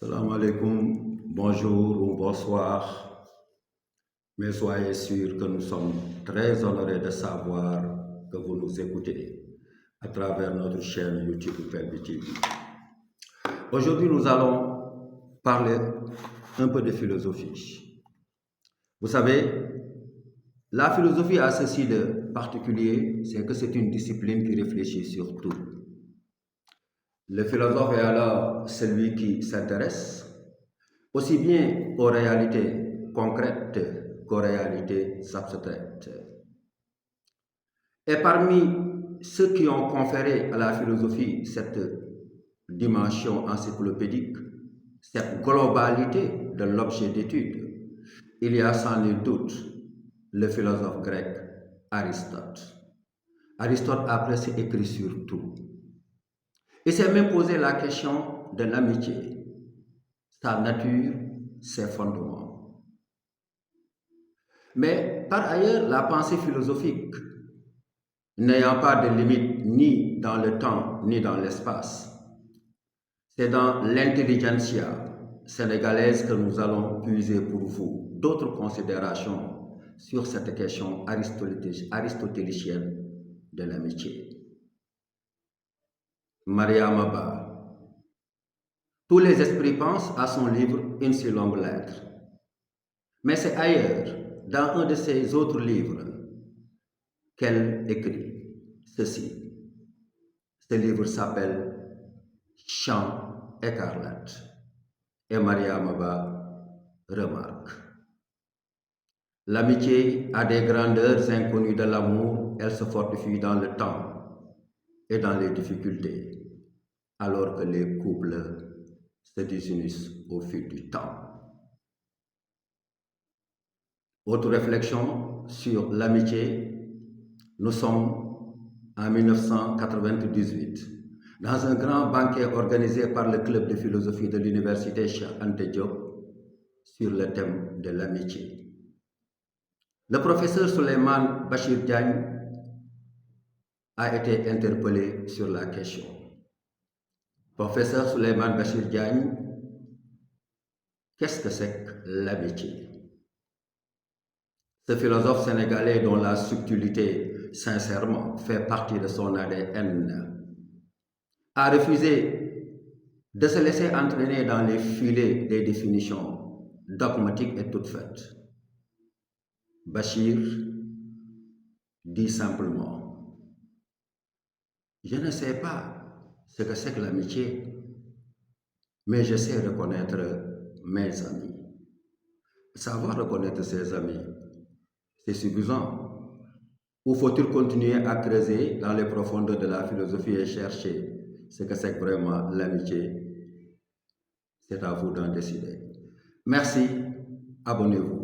Salam alaikum, bonjour ou bonsoir, mais soyez sûrs que nous sommes très honorés de savoir que vous nous écoutez à travers notre chaîne YouTube Pelby TV. Aujourd'hui, nous allons parler un peu de philosophie. Vous savez, la philosophie a ceci de particulier, c'est que c'est une discipline qui réfléchit sur tout. Le philosophe est alors celui qui s'intéresse aussi bien aux réalités concrètes qu'aux réalités abstraites. Et parmi ceux qui ont conféré à la philosophie cette dimension encyclopédique, cette globalité de l'objet d'étude, il y a sans nul doute le philosophe grec Aristote. Aristote a presque écrit sur tout. Il s'est même posé la question de l'amitié, sa nature, ses fondements. Mais par ailleurs, la pensée philosophique, n'ayant pas de limite ni dans le temps ni dans l'espace, c'est dans l'intelligentsia sénégalaise que nous allons puiser pour vous d'autres considérations sur cette question aristotélicienne de l'amitié. Mariam Abba. Tous les esprits pensent à son livre Une si longue lettre. Mais c'est ailleurs, dans un de ses autres livres, qu'elle écrit ceci. Ce livre s'appelle Chant écarlate. Et Mariam Abba remarque. L'amitié a des grandeurs inconnues de l'amour, elle se fortifie dans le temps et dans les difficultés, alors que les couples se désunissent au fil du temps. Autre réflexion sur l'amitié, nous sommes en 1998 dans un grand banquet organisé par le club de philosophie de l'université Cheikh Anta Diop sur le thème de l'amitié. Le professeur Souleymane Bachir Diagne a été interpellé sur la question. Professeur Souleymane Bachir Diagne, qu'est-ce que c'est que l'amitié? Ce philosophe sénégalais dont la subtilité, sincèrement, fait partie de son ADN, a refusé de se laisser entraîner dans les filets des définitions dogmatiques et toutes faites. Bachir dit simplement, je ne sais pas ce que c'est que l'amitié, mais je sais reconnaître mes amis. Savoir reconnaître ses amis, c'est suffisant. Ou faut-il continuer à creuser dans les profondeurs de la philosophie et chercher ce que c'est vraiment l'amitié? C'est à vous d'en décider. Merci, abonnez-vous.